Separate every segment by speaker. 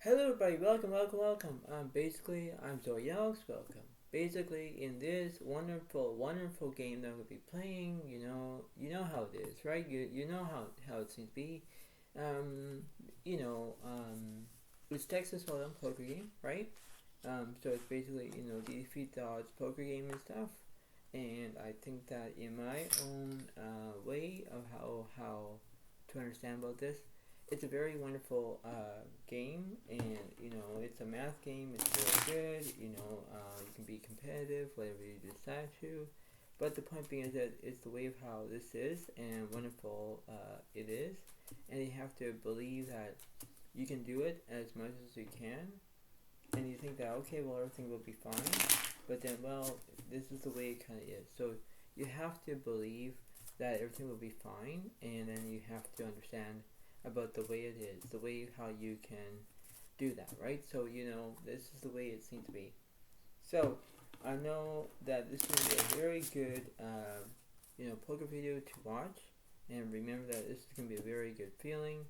Speaker 1: Hello everybody, welcome. I'm Zoe Alex, welcome. Basically, in this wonderful game that we'll be playing, you know how it is, right? You know how it seems to be. Um, you know, um, it's Texas Hold'em poker game, right? So it's basically defeat the odds poker game and stuff. And I think that in my own way of how to understand about this, it's a very wonderful game, and it's a math game. It's very good. You can be competitive, whatever you decide to. But the point being is that it's the way of how this is, and wonderful it is, and you have to believe that you can do it as much as you can, and you think that okay, well everything will be fine, but then well, this is the way it kind of is. So you have to believe that everything will be fine, and then you have to understand about the way it is, the way how you can do that, right? So this is the way it seems to be. So I know that this is a very good poker video to watch, and remember that this is gonna be a very good feeling.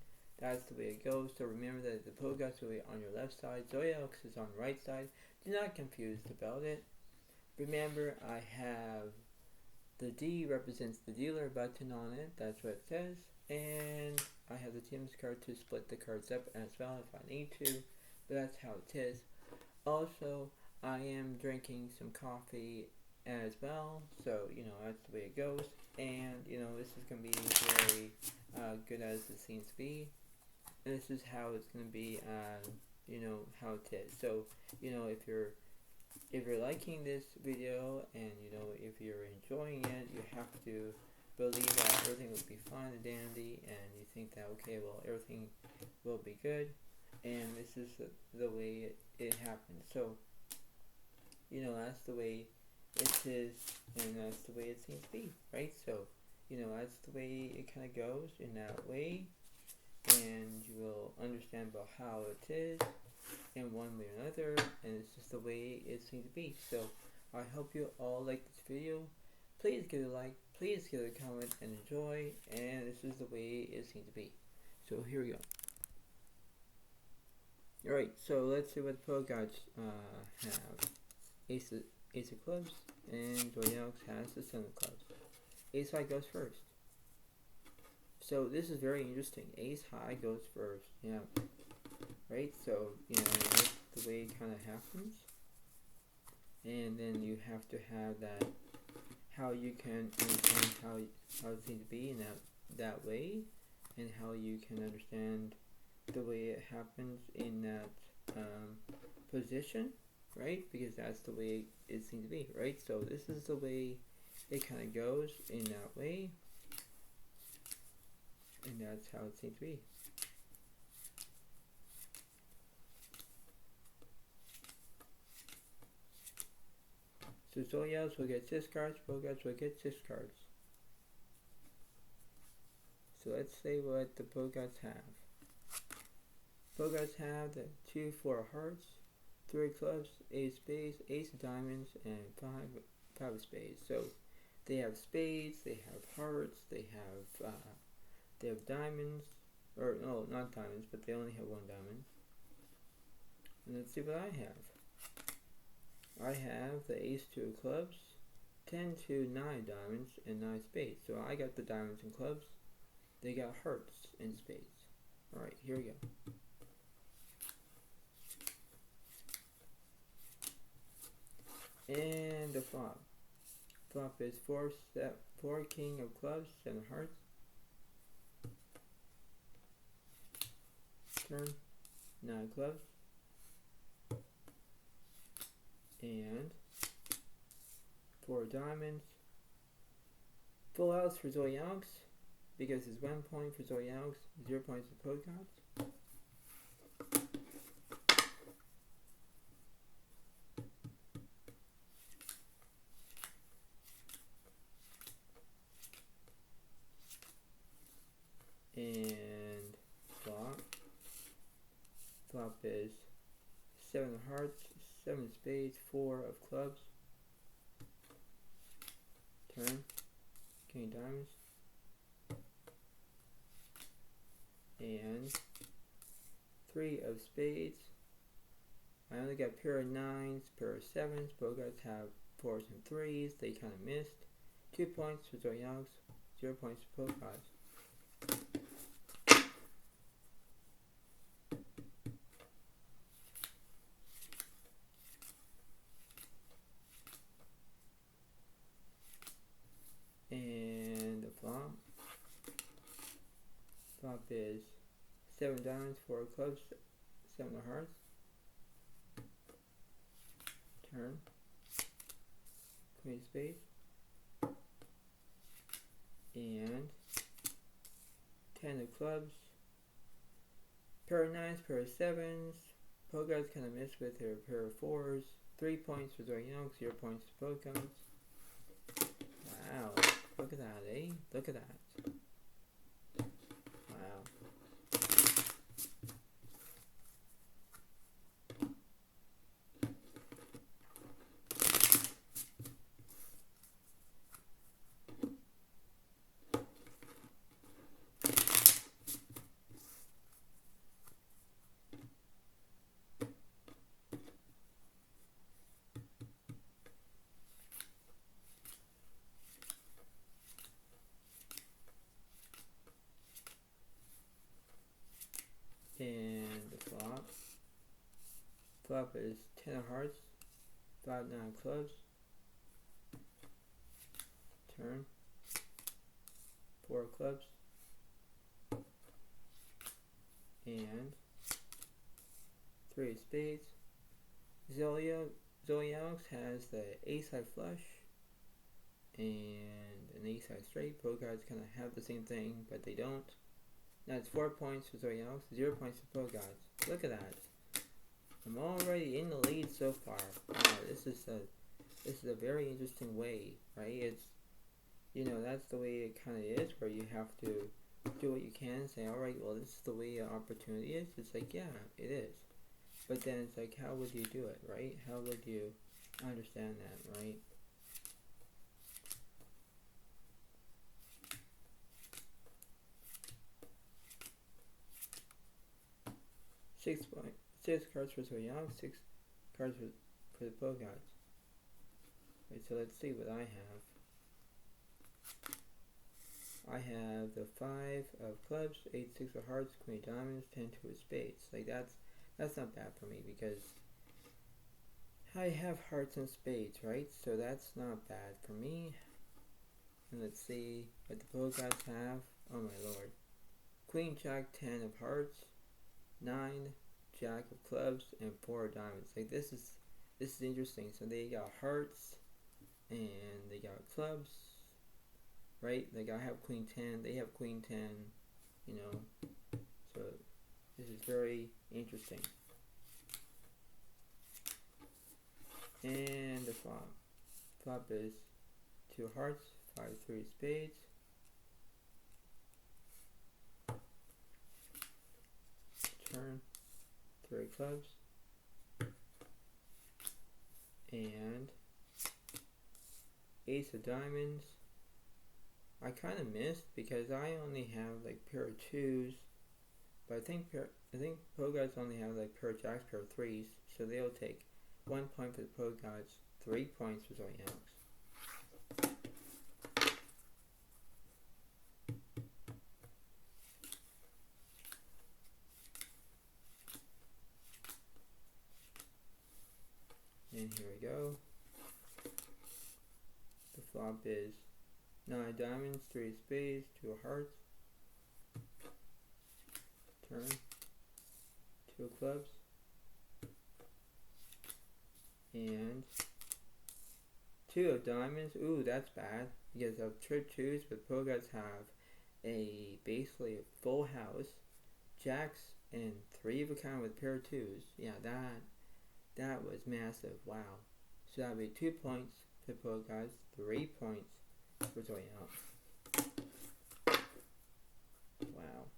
Speaker 1: That's the way it goes. So remember that the Pogots will be on your left side. Zoe Alex is on the right side. Do not confused about it. Remember, I have the D represents the dealer button on it. That's what it says. And I have the team's card to split the cards up as well if I need to. But that's how it is. Also, I am drinking some coffee as well. So, that's the way it goes. And, this is going to be very good as it seems to be. And this is how it's going to be, how it is. So, if you're liking this video, and if you're enjoying it, you have to believe that everything will be fine and dandy, and you think that okay, well everything will be good, and this is the way it happens. So that's the way it is, and that's the way it seems to be, right? So that's the way it kind of goes in that way, and you will understand about how it is in one way or another, and it's just the way it seems to be. So I hope you all like this video. Please give it a like, please give it a comment and enjoy, and this is the way it seems to be. So here we go. Alright, so let's see what the pro gods have. Ace of clubs, and Joy Alex has the 7 of clubs. Ace high goes first. So this is very interesting. Ace high goes first. Yeah. Right? So, that's the way it kind of happens. And then you have to have that, how you can understand how it seems to be in that way, and how you can understand the way it happens in that position, right? Because that's the way it seems to be, right? So this is the way it kind of goes in that way, and that's how it seems to be. So Zoyas will get 6 cards, Bogarts will get 6 cards. So let's say what the Bogarts have. Bogarts have the 2, 4 hearts, 3 clubs, 8 spades, ace of diamonds, and 5 of spades. So they have spades, they have hearts, they have diamonds, or no, not diamonds, but they only have 1 diamond. And let's see what I have. I have the ace 2 of clubs, 10 to 9 diamonds, and 9 spades. So I got the diamonds and clubs. They got hearts and spades. Alright, here we go. And the flop. Flop is 4 king of clubs, 7 hearts. Turn, 9 clubs. And 4 diamonds. Full house for Zoe Alex, because it's 1 point for Zoe Alex, 0 points for Pogots. And flop. Flop is 7 of hearts, 7 of spades, 4 of clubs. Turn, king of diamonds. And three of spades. I only got pair of nines, pair of sevens. Both guys have fours and threes. They kind of missed. 2 points for Zoe Youngs, 0 points for both guys. And the flop. Flop is 7 diamonds, 4 clubs, 7 of hearts. Turn. Queen of spades. And 10 of clubs. Pair of nines, pair of sevens. Both guys kind of missed with their pair of fours. 3 points for Zoe Young, 0 points for both guys. Wow, look at that, eh? Look at that. Wow. And the flop. Flop is 10 of hearts, 5, 9 of clubs. Turn. 4 of clubs. And 3 of spades. Zoe Alex has the ace high flush and an ace high straight. Both guys kind of have the same thing, but they don't. Now it's 4 points for Zoe Alex, 0 points for both guys. Look at that. I'm already in the lead so far. Wow, this is a very interesting way, right? It's, you know, that's the way it kind of is, where you have to do what you can and say, all right, well, this is the way an opportunity is. It's like, yeah, it is. But then it's like, how would you do it, right? How would you understand that, right? Six cards for Zoe Young, 6 cards for the both guys. Right, so let's see what I have. I have the 5 of clubs, 8, 6 of hearts, queen of diamonds, 10, 2 of spades. Like that's not bad for me because I have hearts and spades, right? So that's not bad for me. And let's see what the both guys have. Oh my lord. Queen, jack, 10 of hearts, 9, jack of clubs, and 4 of diamonds. Like this is interesting. So they got hearts and they got clubs, right? Like I have queen 10, they have queen 10, you know. So this is very interesting. And the flop. Flop is 2 of hearts, 5, 3 of spades. Turn. 3 of clubs. And ace of diamonds. I kind of missed because I only have like pair of 2s, but I think pro guys only have like pair of jacks, pair of 3s, so they'll take 1 point for the pro guys, 3 points for Zoe Alex. And here we go. The flop is 9 diamonds, 3 spades, 2 hearts. Turn. 2 of clubs. And 2 of diamonds. Ooh, that's bad. Because of trip 2s, but pro guys have basically a full house. Jacks and 3 of a kind with pair of 2s. Yeah, that was massive. Wow. So that would be 2 points for pro guys, 3 points for Zoe Alex. Wow.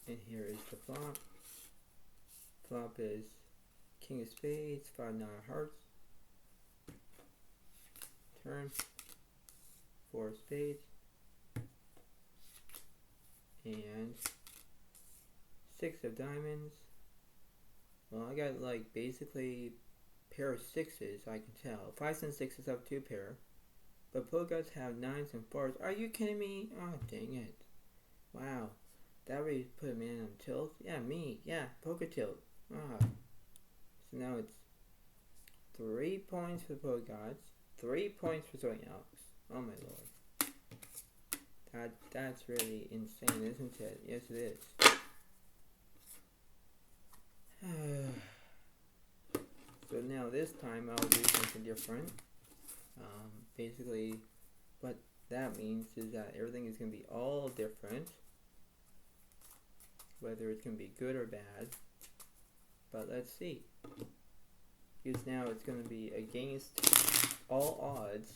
Speaker 1: And here is the flop. Flop is king of spades, 5-9 hearts. Turn, 4 of spades. And 6 of diamonds. Well, I got like basically pair of sixes, I can tell. 5s and 6s have 2 pair. But pokeguts have 9s and 4s. Are you kidding me? Oh, dang it. Wow. That really put a man on tilt? Yeah, me. Yeah, poker tilt. Ah. So now it's 3 points for the pokeguts, 3 points for Zoyalks. Oh my lord. That's really insane, isn't it? Yes, it is. So now this time I'll do something different. Basically, what that means is that everything is going to be all different, whether it's going to be good or bad. But let's see. Because now it's going to be against all odds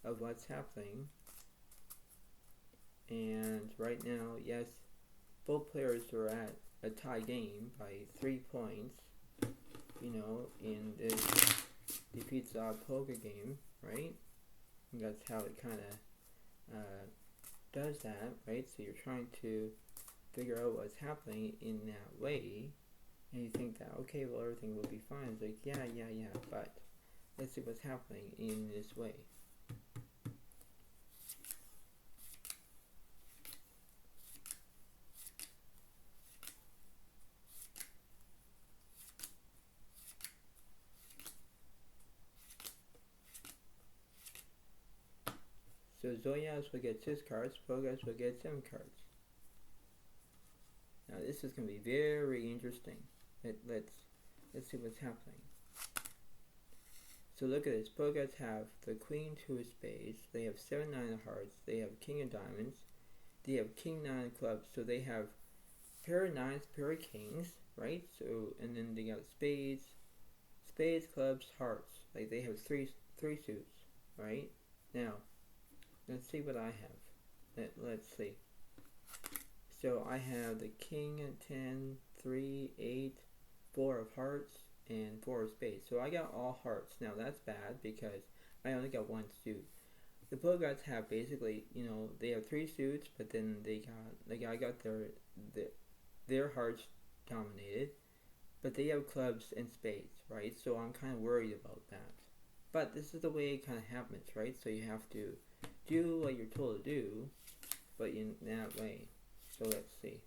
Speaker 1: of what's happening. And right now, yes, both players are at a tie game by 3 points. You know, in this defeats odd poker game, right? And that's how it kind of does that, right? So you're trying to figure out what's happening in that way, and you think that, okay, well, everything will be fine. It's like, yeah, but let's see what's happening in this way. So Zoyas will get 6 cards, Pogas will get 7 cards. Now this is going to be very interesting. Let's see what's happening. So look at this. Pogas have the Queen 2 of spades. They have 7-9 of hearts. They have King of diamonds. They have King 9 of clubs. So they have pair of 9s, pair of kings, right? So and then they got spades, clubs, hearts. Like they have three suits, right? Now let's see what I have. Let's see. So I have the king at 10, 3, 8, 4 of hearts, and 4 of spades. So I got all hearts. Now that's bad because I only got 1 suit. The pokeguts have basically, you know, they have 3 suits, but then I got their hearts dominated, but they have clubs and spades, right? So I'm kind of worried about that. But this is the way it kind of happens, right? So you have to do what you're told to do, but in that way. So let's see.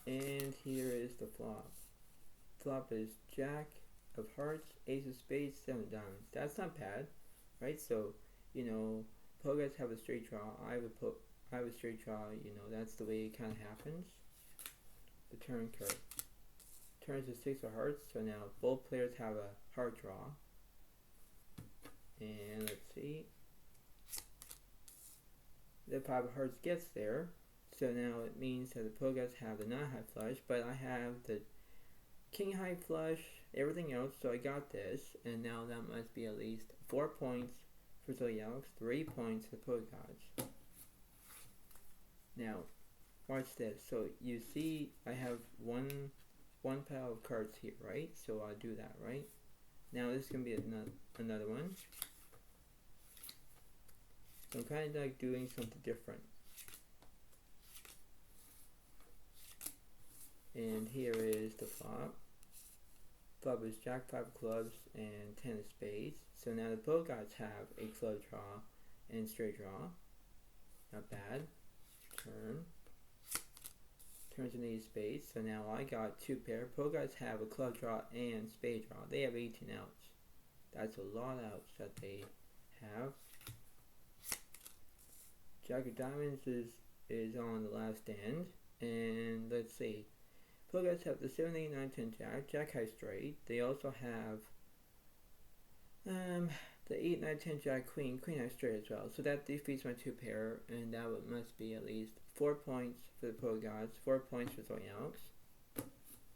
Speaker 1: And here is the flop. Flop is Jack of hearts, Ace of spades, 7 diamonds. That's not bad, right? So, you know, pokeguts have a straight draw. I have a straight draw. You know, that's the way it kind of happens. The turn card. Turns to 6 of hearts. So now both players have a heart draw. And let's see. The 5 of hearts gets there. So now it means that the pokeguts have the 9 high flush, but I have the king high flush, everything else, so I got this, and now that must be at least 4 points for Zoyalks, 3 points for pokeguts. Now, watch this. So you see I have one pile of cards here, right? So I'll do that, right? Now this is going to be another one. So I'm kind of like doing something different. And here is the flop. Flop is Jack 5 of clubs and 10 of spades. So now the pokeguts have a club draw and straight draw. Not bad. Turn. Turns an 8 of spades. So now I got 2 pair. Pokeguts have a club draw and spade draw. They have 18 outs. That's a lot of outs that they have. Jack of diamonds is on the last end. And let's see. Pokeguts have the 7, 8, 9, 10 Jack. Jack high straight. They also have the 8, 9, 10 Jack Queen. Queen high straight as well. So that defeats my 2 pair. And that must be at least 4 points for the pokeguts. 4 points for Zoyalks.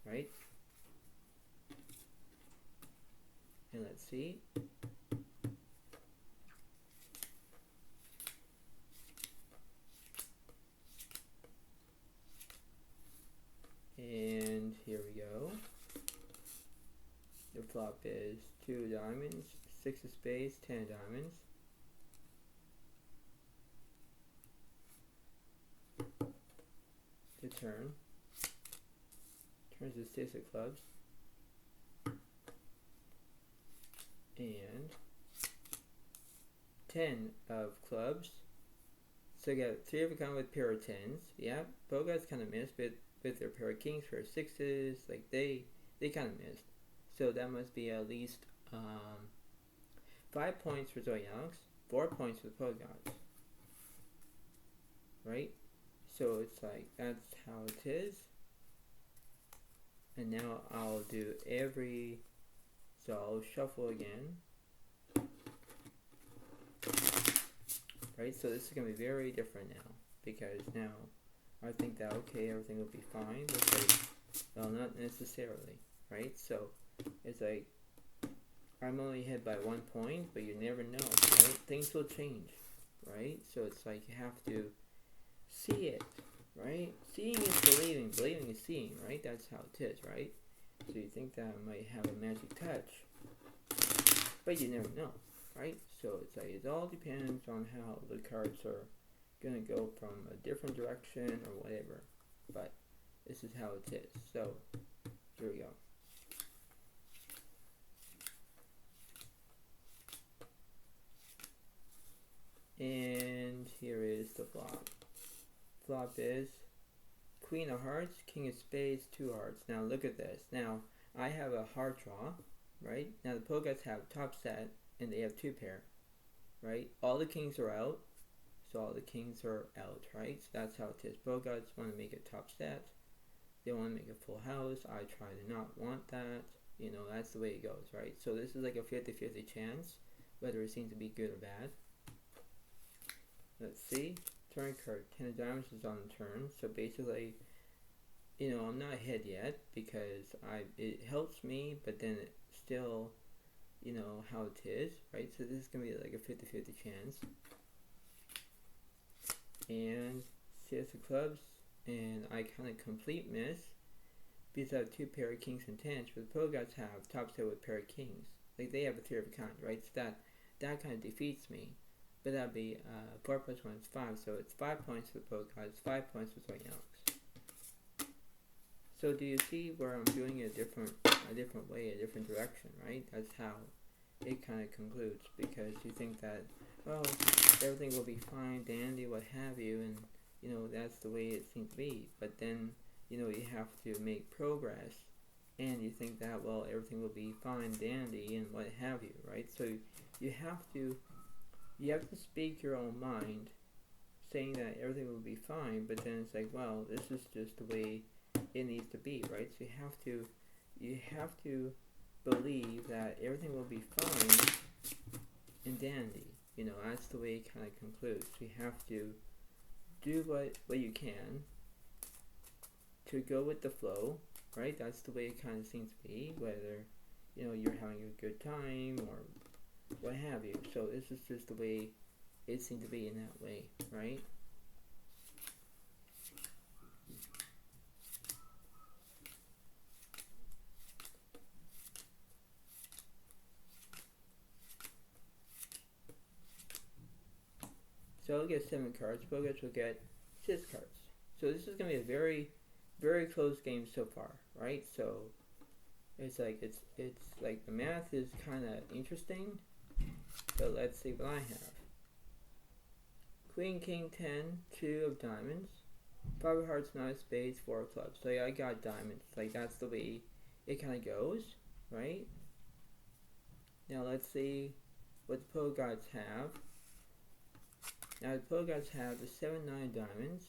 Speaker 1: Right? And let's see. flop is 2 diamonds, 6 of spades, 10 diamonds. The turn. Turns to 6 of clubs. And 10 of clubs. So you got 3 of a kind with pair of 10s. Yeah, both guys kind of missed, but with their pair of kings, pair of 6s, like they kind of missed. So that must be at least 5 points for Zoe Alex, 4 points for the Pro Gods. Right? So it's like, that's how it is. And now I'll do every, so I'll shuffle again. Right, so this is going to be very different now, because now I think that, okay, everything will be fine. Looks like, well, not necessarily, right? So it's like, I'm only ahead by 1 point, but you never know, right? Things will change, right? So it's like you have to see it, right? Seeing is believing, believing is seeing, right? That's how it is, right? So you think that I might have a magic touch, but you never know, right? So it's like, it all depends on how the cards are gonna go from a different direction or whatever, but this is how it is. So here we go. And here is the flop. Flop is Queen of Hearts, King of Spades, 2 hearts. Now look at this. Now I have a heart draw, right? Now the Pro Gods have top set and they have 2 pair, right? All the kings are out, so all the kings are out, right? So that's how it is. Pro Gods want to make it top set. They want to make a full house. I try to not want that. You know, that's the way it goes, right? So this is like a 50-50 chance, whether it seems to be good or bad. Let's see. Turn card. 10 of diamonds is on the turn. So basically, you know, I'm not ahead yet because it helps me, but then it still, you know, how it is, right? So this is going to be like a 50-50 chance. And 6 of clubs. And I kind of complete miss because I have 2 pair of kings and 10s, but the Pro Gods have top set with pair of kings. Like they have a 3 of a kind, right? So that kind of defeats me. But that'd be 4 plus 1 is 5, so it's 5 points for the Pro Gods, 5 points for Zoe Alex. So do you see where I'm doing it a different way, a different direction, right? That's how it kind of concludes, because you think that, well, everything will be fine, dandy, what have you, and you know that's the way it seems to be. But then you know you have to make progress, and you think that, well, everything will be fine, dandy, and what have you, right? So you have to speak your own mind, saying that everything will be fine, but then it's like, well, this is just the way it needs to be, right? So you have to believe that everything will be fine and dandy. You know, that's the way it kind of concludes. You have to do what you can to go with the flow, right? That's the way it kind of seems to be, whether, you know, you're having a good time or what have you. So this is just the way it seemed to be in that way, right? So I'll get 7 cards, Pro Gods will get 6 cards. So this is going to be a very, very close game so far, right? So it's like the math is kind of interesting. So let's see what I have. Queen, King, 10, 2 of diamonds, 5 of hearts, 9 of spades, 4 of clubs. So yeah, I got diamonds. Like that's the way it kind of goes, right? Now let's see what the Pro Gods have. Now the Pro Gods have the 7, 9 diamonds.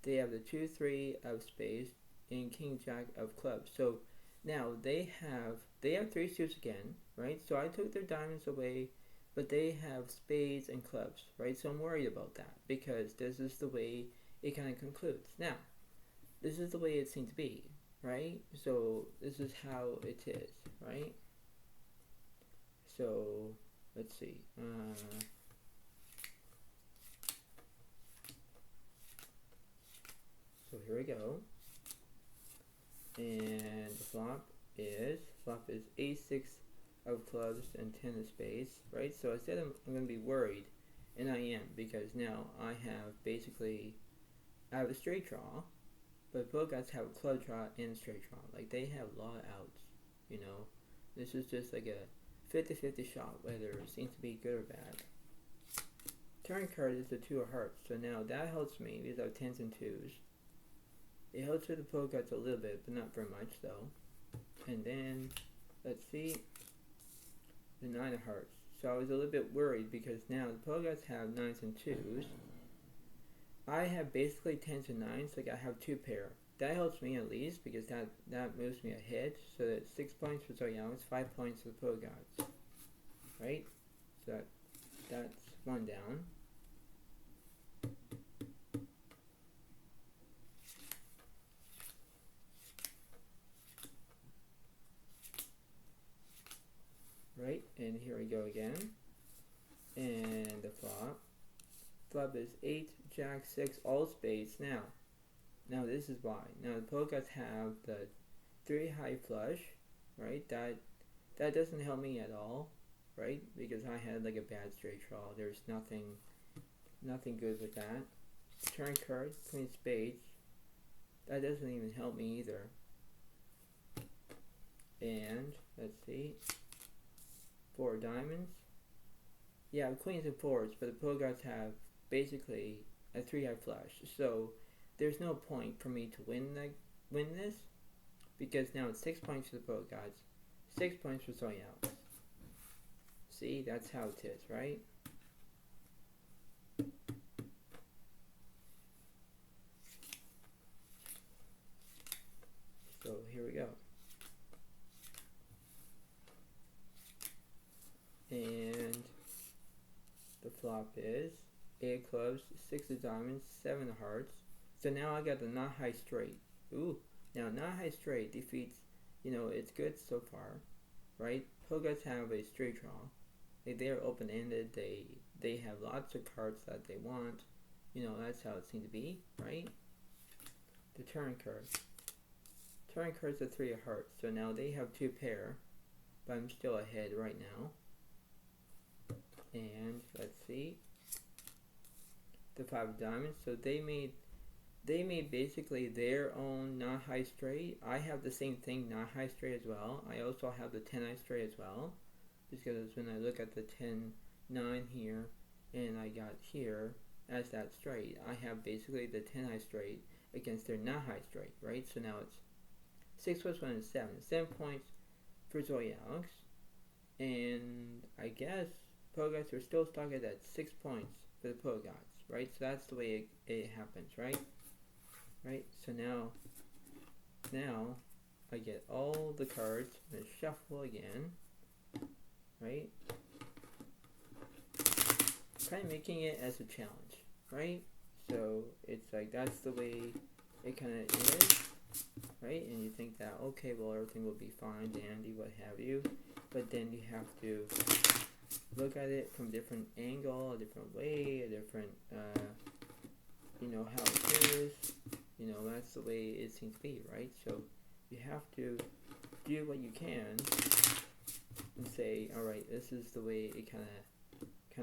Speaker 1: They have the 2, 3 of spades and King, Jack of clubs. So now they have 3 suits again, right? So I took their diamonds away, but they have spades and clubs, right? So I'm worried about that because this is the way it kind of concludes. Now, this is the way it seems to be, right? So this is how it is, right? So let's see. So here we go. And the flop is flop is a6 of clubs and 10 of spades, right? So I said I'm going to be worried, and I am, because now I have a straight draw, but both guys have a club draw and a straight draw. Like, they have a lot of outs, you know. This is just like a 50-50 shot, whether it seems to be good or bad. Turn card is the 2 of hearts, so now that helps me because I have 10s and 2s. It helps with the poke guys a little bit, but not very much though. And then, let's see, the 9 of hearts. So I was a little bit worried because now the poke guys have 9s and 2s. I have basically 10s and 9s, like I have 2 pair. That helps me at least because that moves me ahead. So that's 6 points for Zoyoungs, 5 points for the poke guys. Right? So that's one down. Right, and here we go again. And the flop. Flop is 8, Jack, 6, all spades. Now this is why. Now the poke guys have the 3 high flush, right? That doesn't help me at all, right? Because I had like a bad straight draw. There's nothing good with that. Turn card, queen spades. That doesn't even help me either. And let's see. 4 diamonds. Yeah, queens and 4s, but the poke guys have basically a 3 high flush. So there's no point for me to win this because now it's 6 points for the poke guys, 6 points for Zoyoungs. See, that's how it is, right? So here we go. And the flop is 8 of clubs, 6 of diamonds, 7 of hearts. So now I got the not high straight. Ooh, now not high straight defeats, you know, it's good so far, right? Poke guys have a straight draw. They're open-ended. They have lots of cards that they want. You know, that's how it seems to be, right? The turn card. Turn card's a 3 of hearts. So now they have 2 pair, but I'm still ahead right now. And let's see, the 5 of diamonds. So they made basically their own not high straight. I have the same thing, not high straight as well. I also have the 10 high straight as well, because when I look at the 10-9 here, and I got here as that straight, I have basically the 10 high straight against their not high straight, right? So now it's 6 plus 1 is 7. 7 points for Zoyoungs, and I guess poke guys are still stuck at that 6 points for the poke guys, right? So that's the way it happens, right? Right? So now I get all the cards. I'm gonna shuffle again, right? Kind of making it as a challenge, right? So it's like that's the way it kind of is, right? And you think that, okay, well, everything will be fine, dandy, what have you, but then you have to look at it from a different angle, a different way, a different, you know, how it is. You know, that's the way it seems to be, right? So you have to do what you can and say, all right, this is the way it kind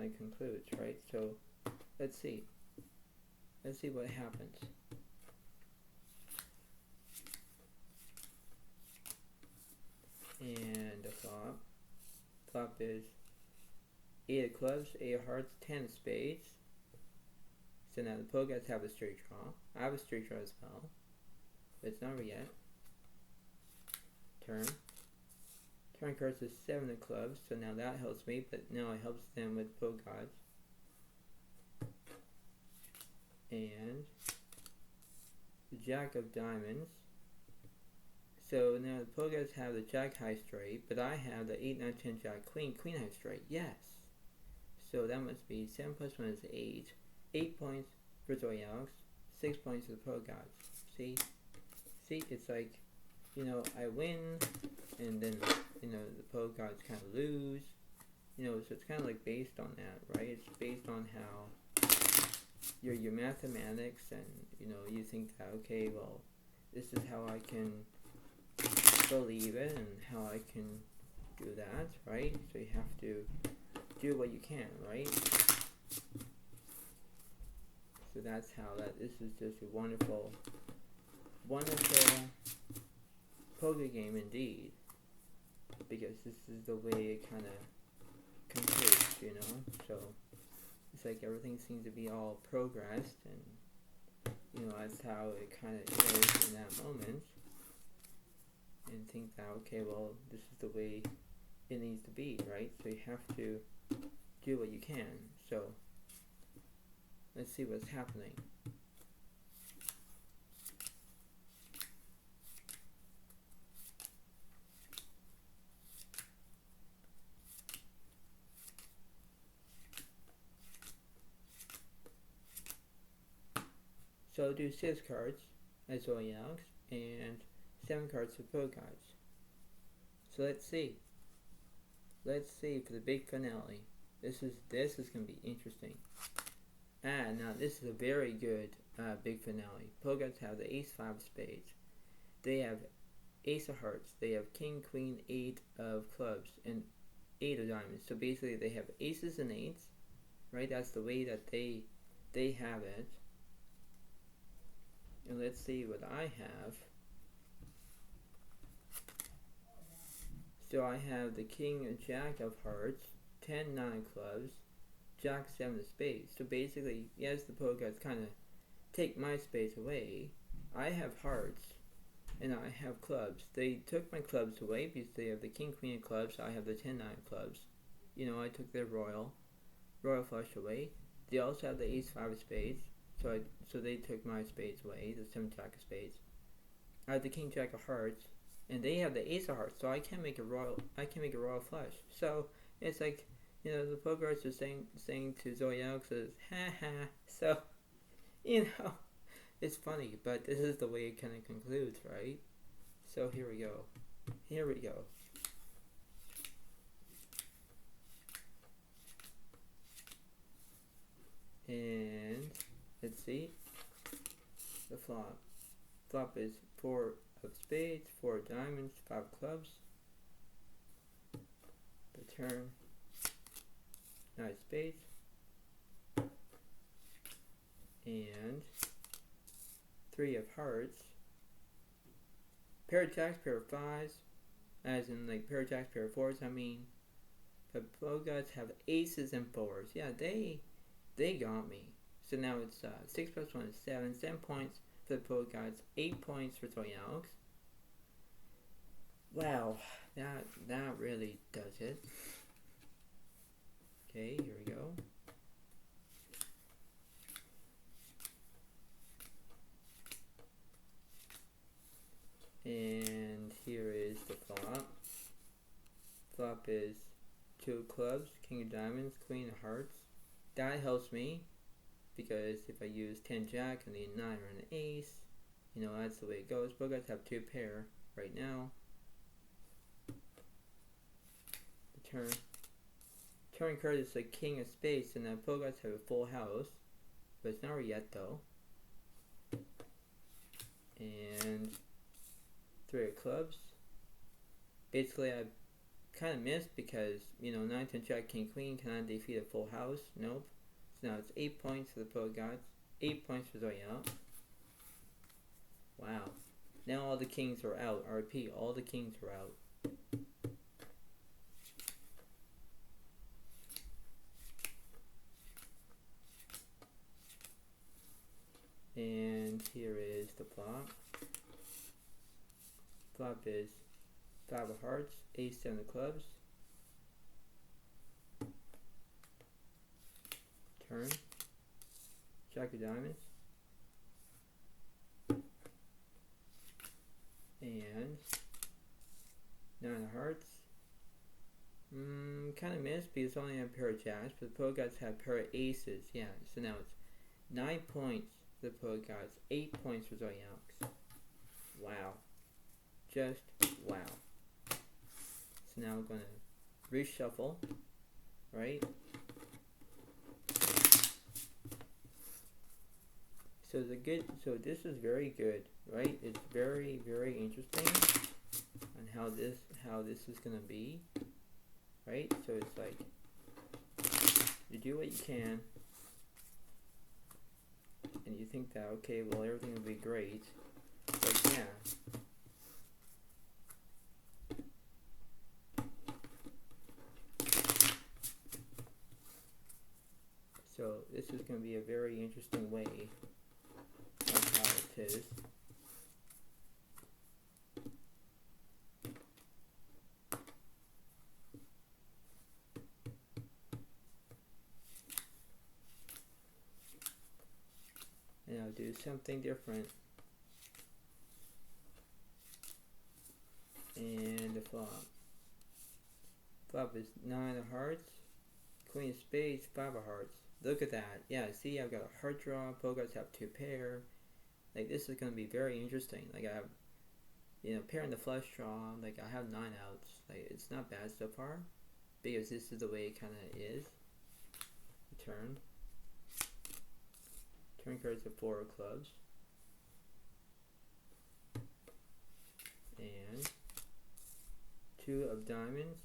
Speaker 1: of concludes, right? So let's see what happens. And the flop is 8 of clubs, 8 of hearts, 10 of spades. So now the poke guys have a straight draw. I have a straight draw as well, but it's not over yet. Turn cards is 7 of clubs, so now that helps me, but now it helps them with poke guys. And the jack of diamonds. So now the poke guys have the jack high straight, but I have the 8, 9, 10, jack, queen high straight. Yes. So that must be 7 plus 1 is 8. 8 points for Zoyoungs, 6 points for the poke guys. See, it's like, you know, I win, and then, you know, the poke guys kind of lose. You know, so it's kind of like based on that, right? It's based on how your mathematics, and you know, you think that, okay, well, this is how I can believe it and how I can do that, right? So you have to do what you can, right? So that's how that. This is just a wonderful, wonderful poker game indeed. Because this is the way it kind of concludes, you know. So it's like everything seems to be all progressed, and you know that's how it kind of is in that moment. And think that okay, well, this is the way it needs to be, right? So you have to do what you can. So let's see what's happening. So I'll do 6 cards as Alex and 7 cards for Pro Cards. So let's see. Let's see for the big finale. This is going to be interesting. Now this is a very good big finale. Pro Cards have the Ace 5 of Spades. They have Ace of Hearts. They have King, Queen, 8 of Clubs, and 8 of Diamonds. So basically they have aces and 8s, right? That's the way that they have it. And let's see what I have. So I have the King and Jack of Hearts, 10, 9 Clubs, Jack, 7 of Spades. So basically, yes, the Pro Cards kind of take my spades away. I have Hearts, and I have Clubs. They took my Clubs away because they have the King, Queen of Clubs. I have the 10, 9 Clubs. You know, I took their Royal Flush away. They also have the Ace, 5 of Spades. So they took my spades away, the 7 Jack of Spades. I have the King Jack of Hearts, and they have the Ace of Hearts, so I can't make a royal flush. So it's like, you know, the Pro Cards are saying to Zoe Alex says, ha ha. So, you know, it's funny, but this is the way it kind of concludes, right? So here we go. And let's see. The flop. Flop is 4 of spades, 4 of diamonds, 5 of clubs. The turn. 9 of spades. And 3 of hearts. Pair of jacks, pair of fives. As in like pair of jacks, pair of fours, I mean. But Pro Cards have aces and fours. Yeah, they got me. So now it's 6 plus 1 is 7. 7 points for the Pro Cards. 8 points for Zoe Alex. Wow, that really does it. Okay, here we go. And here is the flop. Flop is 2 of clubs, King of diamonds, Queen of hearts. That helps me because if I use 10 jack and the 9 or an ace, you know, that's the way it goes. Pro Cards have 2 pair right now. The turn card is the King of spades, and then Pro Cards have a full house, but it's not yet though. And 3 of clubs. Basically, I kind of missed because, you know, 9, 10, jack, king, queen cannot defeat a full house. Nope. So now it's 8 points for the Pro Cards. 8 points for Zoe Alex. Wow. Now all the kings are out. I repeat, all the kings are out. And here is the flop. Flop is 5 of hearts, ace, 7 of clubs. Turn. Jack of diamonds. And 9 of hearts. Kind of missed because it's only a pair of jacks, but the Pro Cards have a pair of aces. Yeah, so now it's 9 points for the Pro Cards, 8 points for Zoe Alex. Wow. Just wow. So now we're going to reshuffle, right? So this is very good, right? It's very, very interesting. on how this is gonna be, right? So it's like you do what you can, and you think that okay, well everything will be great, but yeah. So this is going to be a very interesting way of how it is. And I'll do something different. And the flop. Flop is 9 of hearts. Queen of spades, 5 of hearts. Look at that. Yeah, see, I've got a heart draw. Poguts have 2 pair. Like, this is going to be very interesting. Like, I have, you know, pair in the flush draw. Like, I have 9 outs. Like, it's not bad so far. Because this is the way it kind of is. Turn. Turn cards are 4 of clubs. And 2 of diamonds.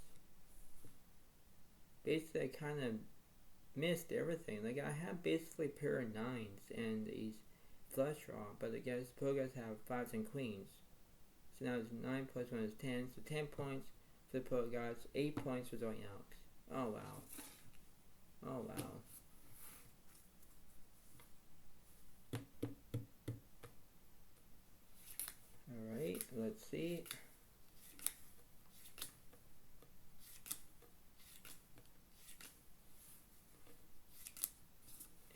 Speaker 1: Basically, I kind of missed everything. Like, I have basically a pair of 9s and these flush draw, but I guess Poguts have 5s and queens. So now it's 9 plus 1 is 10, so 10 points for the Poguts, 8 points for Zoe Elks. Oh wow. Oh wow. Alright, let's see.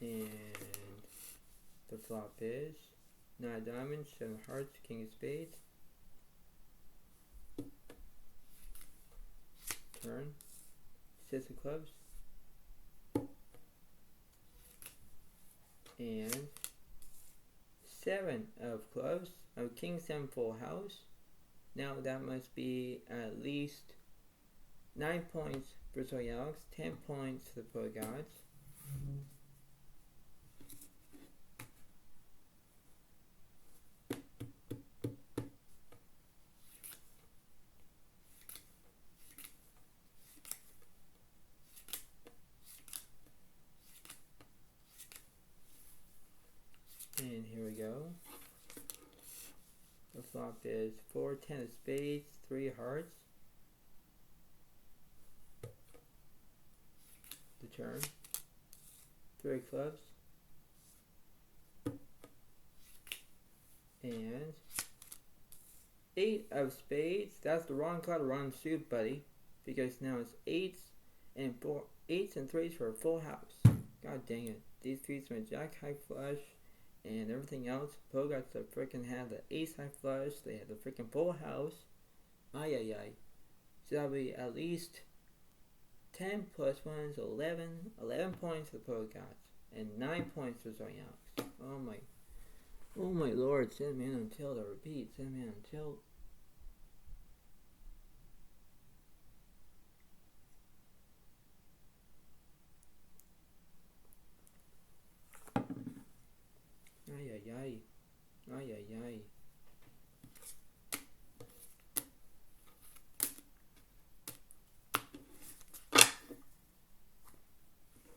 Speaker 1: And the flop is 9 diamonds, 7 hearts, king of spades. Turn. 6 of clubs. And 7 of clubs. Oh, king 7 full house. Now that must be at least 9 points for Zoe Elks, 10 points for the Poguts. And here we go. The flop is 4, 10 of spades, 3 hearts. The turn. 3 clubs. And 8 of spades. That's the wrong card, wrong suit, buddy. Because now it's 8s and 8s and 3s for a full house. God dang it. These 3s are jack high flush and everything else. Poguts that freaking have the ace high flush. They have the freaking full house. Ay ay ay. So that'll be at least 10 plus 1 is 11. 11 points for the Poguts. And 9 points for Zoe Elks. Oh my lord. Cinnamon on tilt. I repeat. Cinnamon on tilt. Ay ay ay. Ay ay ay.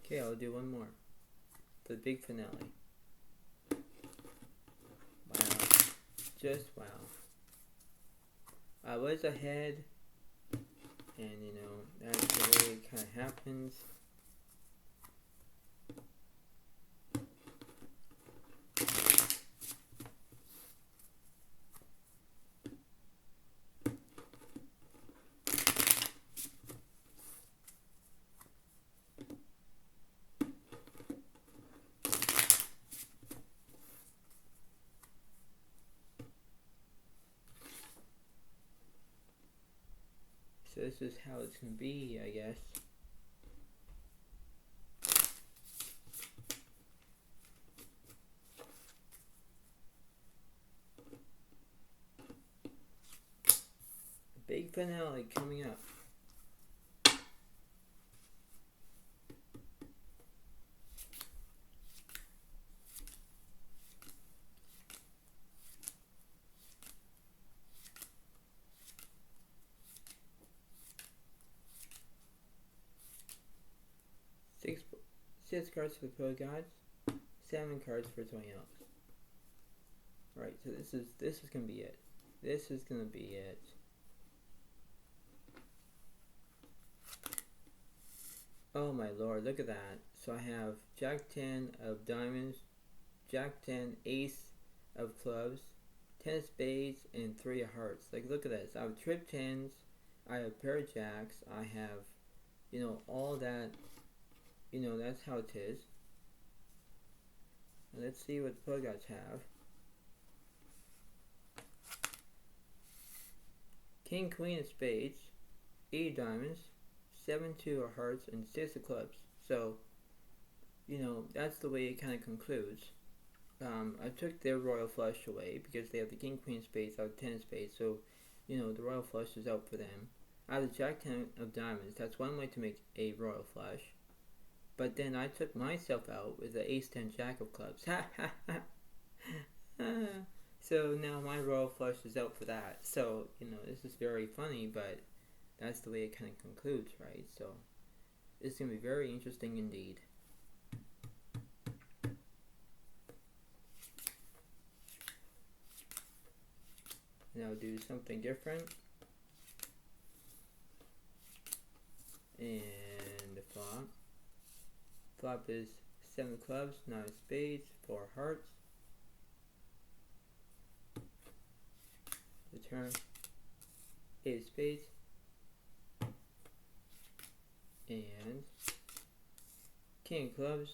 Speaker 1: Okay, I'll do one more. The big finale. Wow. Just wow. I was ahead, and you know, that's the way it kind of happens. So this is how it's going to be, I guess. Big finale coming up. 6 cards for the Pro Gods, 7 cards for Zoe Elks. Right, so this is gonna be it. This is gonna be it. Oh my lord, look at that. So I have Jack 10 of diamonds, Jack 10, Ace of clubs, 10 of spades, and 3 of hearts. Like, look at this. I have trip 10s, I have pair of jacks, I have, you know, all that, you know, that's how it is. And let's see what the Pro Gods have. King, Queen of spades, 8 diamonds, 7, 2 of hearts, and 6 of clubs. So, you know, that's the way it kind of concludes. I took their royal flush away because they have the King, Queen of spades, I have 10 of spades. So, you know, the royal flush is out for them. I have the Jack 10 of diamonds. That's one way to make a royal flush. But then I took myself out with the Ace 10 Jack of clubs. So now my royal flush is out for that. So, you know, this is very funny, but that's the way it kind of concludes, right? So, it's going to be very interesting indeed. Now do something different. And the flop. Flop is 7 of clubs, 9 of spades, 4 hearts. The turn, 8 of spades, and King of clubs.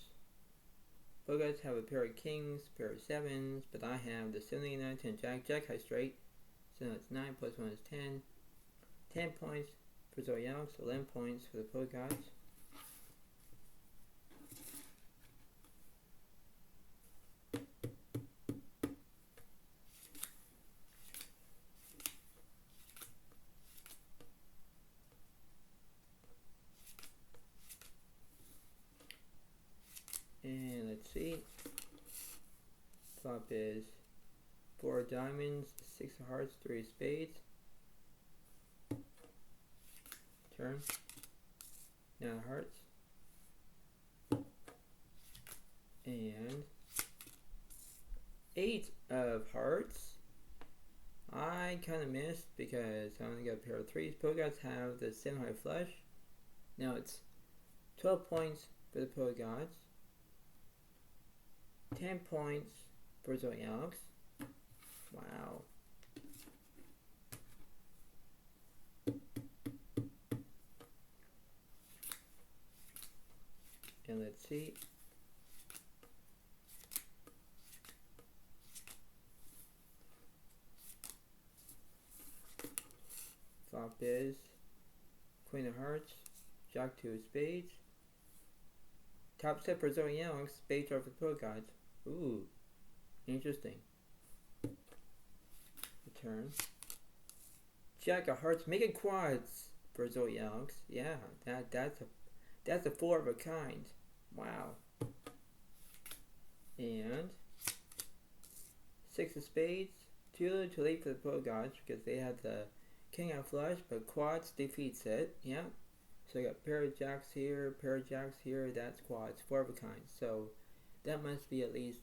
Speaker 1: Both guys have a pair of kings, pair of sevens, but I have the 79, 10 jack, jack high straight. So that's 9 plus 1 is 10. 10 points for Zoe Elks, 11 points for the Pro Gods. And let's see. Flop is 4 diamonds, 6 of hearts, 3 of spades. Turn. 9 of hearts. And 8 of hearts. I kind of missed because I only got a pair of 3s. Pro Gods have the 7 high flush. Now it's 12 points for the Pro Gods. 10 points for Zoe Elks. Wow. And let's see. Flop is Queen of Hearts, Jack 2 of spades. Top step for Zoe Elks, spades are for Pro Gods. Ooh, interesting. Return. Jack of hearts, make it quads for Zoe Elks. Yeah, that's a 4 of a kind. Wow. And 6 of spades. Too little, too late for the Pro Gods because they had the king out flush, but quads defeats it. Yeah. So I got pair of jacks here, pair of jacks here. That's quads, 4 of a kind. So that must be at least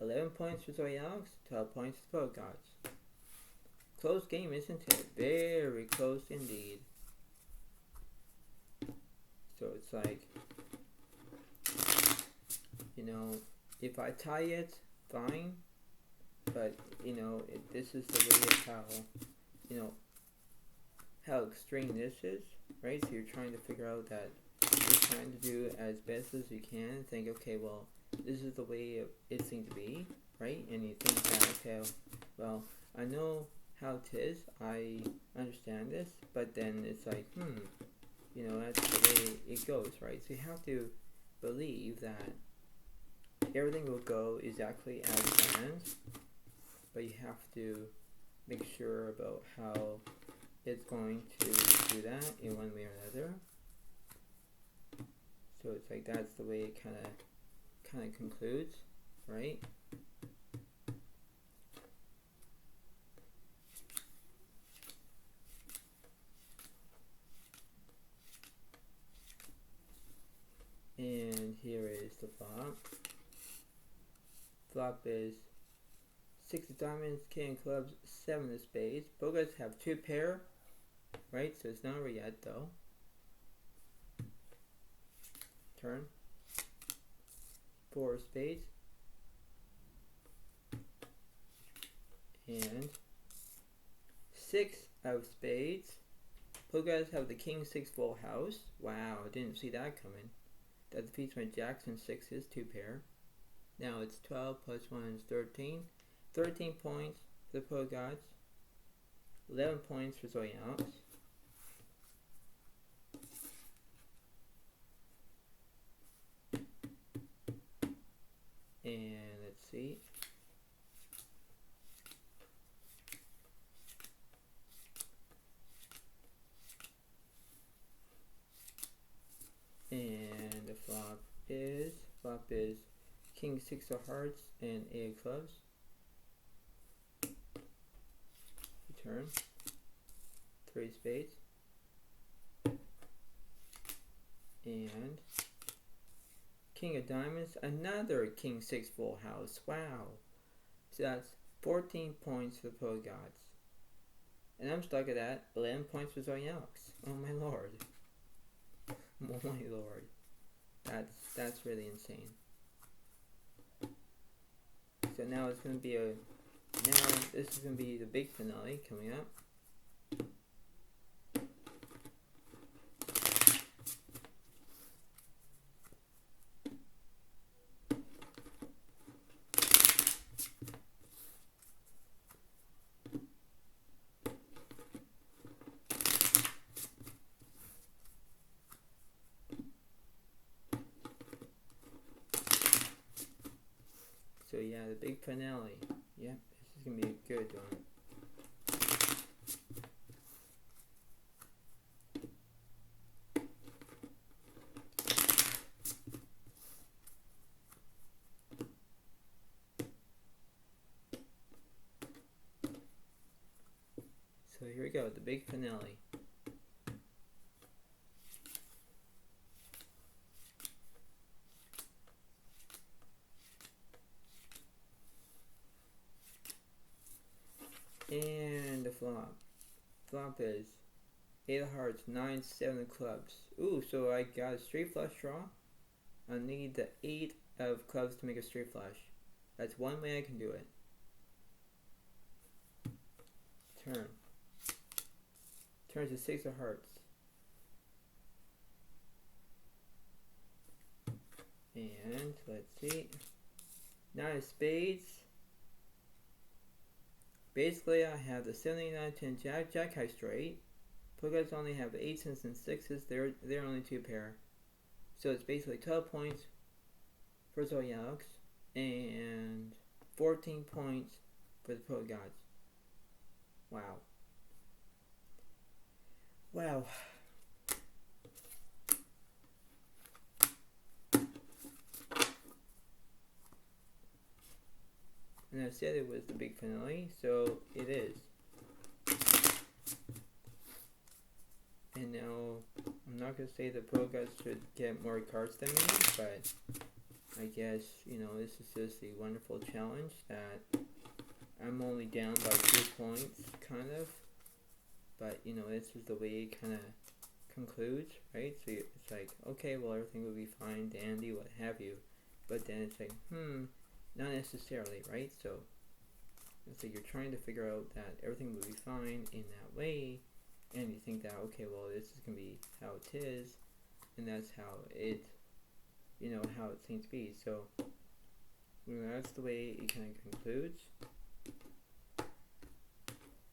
Speaker 1: 11 points for Zoe Elks, 12 points for Pro Gods. Close game, isn't it? Very close indeed. So it's like, you know, if I tie it, fine. But, you know, this is the way of how, you know, how extreme this is, right? So you're trying to figure out that you're trying to do as best as you can and think, okay, well, this is the way it seemed to be, right? And you think that, okay, well, I know how it is, I understand this, but then it's like, you know, that's the way it goes, right? So you have to believe that everything will go exactly as planned, but you have to make sure about how it's going to do that in one way or another. So it's like that's the way it kind of concludes, right? And here is the flop. Flop is 6 of diamonds, king of clubs, 7 of spades. Both guys have 2 pair, right? So it's not over yet though. Turn. 4 of spades. And 6 of spades. Both guys have the king 6 full house. Wow, I didn't see that coming. That defeats my jacks and 6s, 2 pair. Now it's 12 plus 1 is 13. 13 points for the Pro Gods. 11 points for Zoe Alex. And let's see. And the flop is king 6 of hearts and 8 of clubs. Return. 3 spades. And king of diamonds, another king 6 full house. Wow. So that's 14 points for the Pro Gods. And I'm stuck at that. 11 points for Zoe Alex. Oh my lord. Oh my lord. That's really insane. So now it's gonna be this is gonna be the big finale coming up. So yeah, the big finale. Yep, this is gonna be a good one. So here we go, the big finale. And the flop. Flop is 8 of hearts, 9, 7 of clubs. Ooh, so I got a straight flush draw. I need the 8 of clubs to make a straight flush. That's one way I can do it. Turn. Turns to 6 of hearts. And let's see. 9 of spades. Basically, I have the 79, 10, jack, jack high straight. Pro Guys only have 8s and 6s. They're only 2 pair. So it's basically 12 points for Zoe Alex and 14 points for the Pro Gods. Wow. Wow. And I said it was the big finale, so it is. And now, I'm not going to say the Pro Guys should get more cards than me, but I guess, you know, this is just a wonderful challenge that I'm only down by 2 points, kind of. But, you know, this is the way it kind of concludes, right? So it's like, okay, well, everything will be fine, dandy, what have you. But then it's like, not necessarily, right? So you're trying to figure out that everything will be fine in that way, and you think that, okay, well, this is going to be how it is, and that's how it, you know, how it seems to be. So, you know, that's the way it kind of concludes.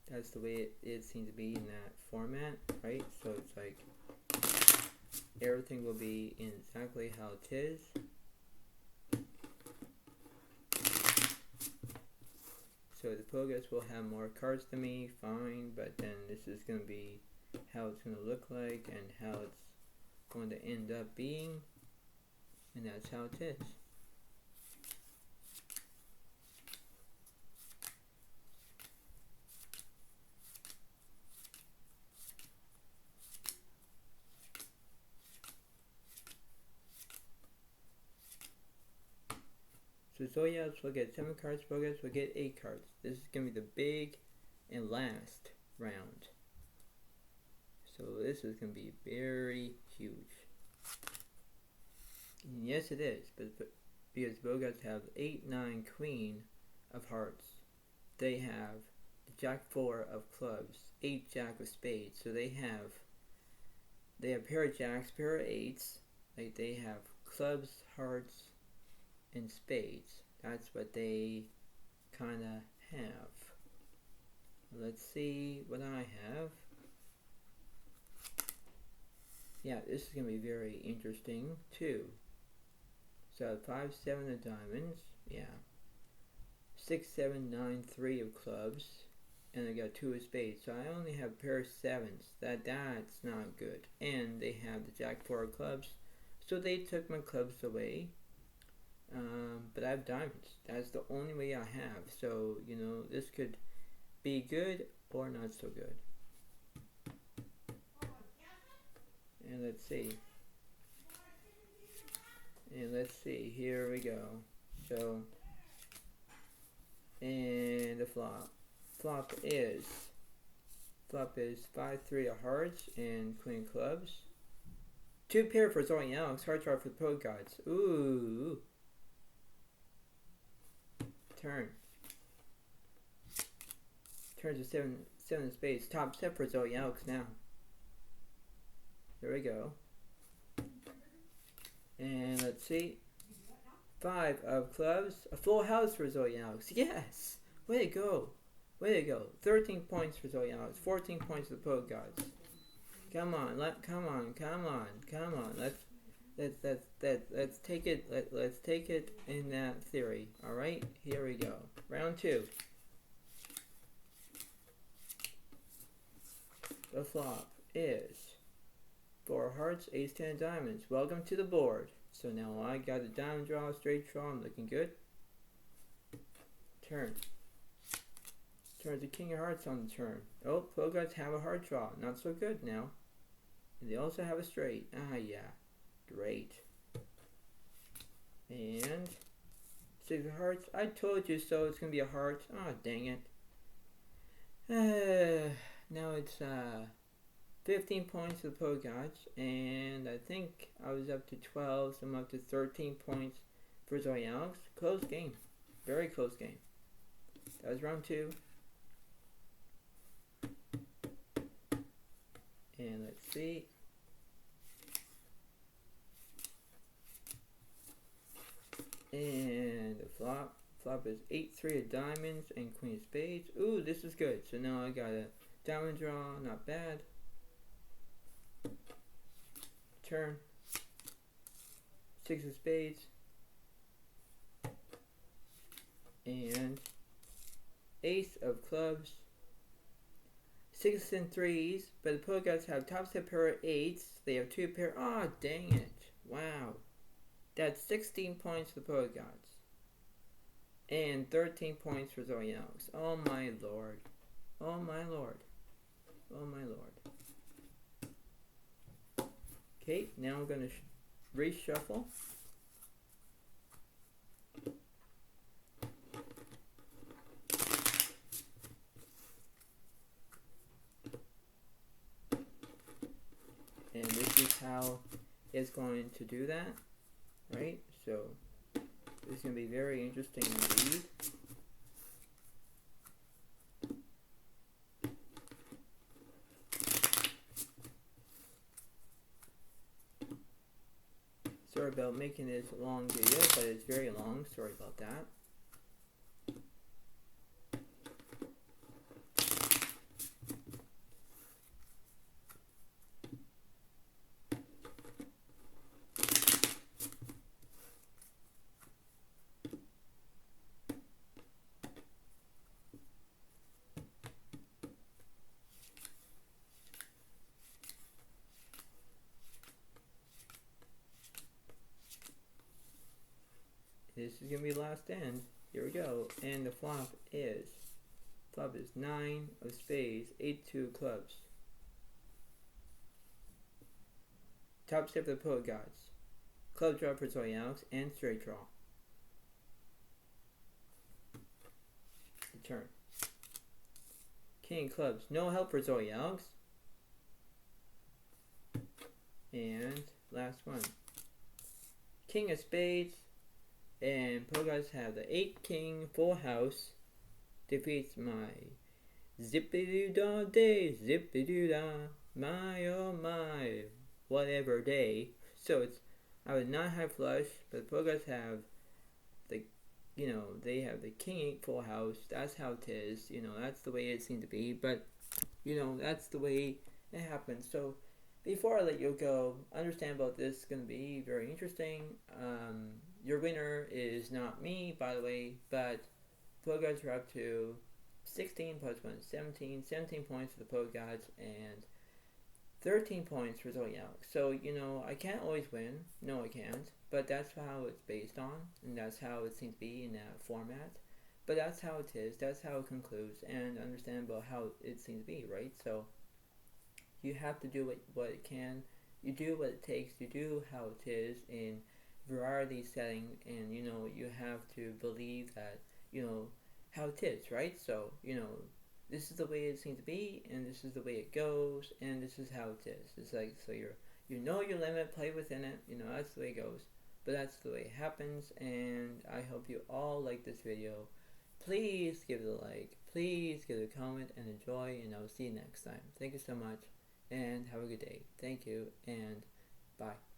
Speaker 1: That's the way it seems to be in that format, right? So it's like, everything will be in exactly how it is. So the Pro Guys will have more cards than me, fine, but then this is going to be how it's going to look like and how it's going to end up being, and that's how it is. So Zoyos will get 7 cards, Bogas will get 8 cards. This is going to be the big and last round. So this is going to be very huge. And yes, it is, but because Bogas have 8, 9, Queen of Hearts. They have the Jack 4 of Clubs, 8 Jack of Spades. So they have pair of Jacks, pair of 8s. Like they have Clubs, Hearts, and Spades. That's what they kind of have. Let's see what I have. Yeah, this is going to be very interesting too. So 5, 7 of diamonds, yeah. 6, 7, 9, 3 of clubs, and I got 2 of spades. So I only have a pair of 7s. That's not good. And they have the Jack 4 of clubs, so they took my clubs away. But I have diamonds. That's the only way I have. So you know this could be good or not so good. And let's see. Here we go. So, and the flop. Flop is 5, 3 of hearts and queen of clubs. 2 pair for Zoe Alex. Heart draw for the Pro Gods. Ooh. Turn. Turns to 7 of spades. Top step for Zoe Alex now. There we go. And let's see. 5 of clubs. A full house for Zoe Alex. Yes! Way to go. Way to go. 13 points for Zoe Alex. 14 points for the Pro Gods. Come on. Come on. Let's take it. Let's take it in that theory. All right. Here we go. Round 2. The flop is 4 hearts, ace, 10 diamonds. Welcome to the board. So now I got a diamond draw, straight draw. I'm looking good. Turn. Turns the king of hearts on the turn. Oh, Pro Gods have a heart draw. Not so good now. And they also have a straight. Ah, yeah. Great. And 6 of hearts. I told you so. It's going to be a heart. Ah, dang it. Now it's 15 points for the Pro Gods. And I think I was up to 12. So I'm up to 13 points for Zoe Alex. Close game. Very close game. That was round 2. And let's see. And the flop. Flop is 8, 3 of diamonds and queen of spades. Ooh, this is good. So now I got a diamond draw. Not bad. Turn. 6 of spades. And ace of clubs. 6 and 3s, but the Pro Gods have top step pair of 8s. They have 2 pair. Ah, oh, dang it. Wow. That's 16 points for the Pro Gods. And 13 points for Zoe Alex. Oh my lord. Oh my lord. Oh my lord. Okay, now I'm going to reshuffle. And this is how it's going to do that, right? So this is going to be very interesting indeed. Sorry about making this a long video, but it's very long. Sorry about that. This is going to be last end. Here we go. And the flop is 9 of spades, 8, 2 of clubs. Top step of the Pro Gods. Club draw for Zoe Alex and straight draw. turn. King of clubs, no help for Zoe Alex. And last one. King of spades, and Poltergeist have the 8 king full house. Defeats my zippity-doo-dah day, zippity-doo-dah, my oh my, whatever day. So I would not have flush, but Poltergeist have they have the king 8 full house. That's how it is. That's the way it seemed to be. But that's the way it happens. So before I let you go, understand about this is going to be very interesting. Your winner is not me, by the way, but Pro Gods are up to 16 plus 1 is 17. 17 points for the Pro Gods and 13 points for Zoe Alex. So, I can't always win. No, I can't. But that's how it's based on, and that's how it seems to be in that format. But that's how it is. That's how it concludes, and understand about how it seems to be, right? So, you have to do what it can. You do what it takes. You do how it is in variety setting, and you have to believe that how it is, right? So this is the way it seems to be, and this is the way it goes, and this is how it is. It's like, so you know your limit, play within it. That's the way it goes, but that's the way it happens. And I hope you all like this video. Please give it a like, please give it a comment, and enjoy, and I'll see you next time. Thank you so much, and have a good day. Thank you, and bye.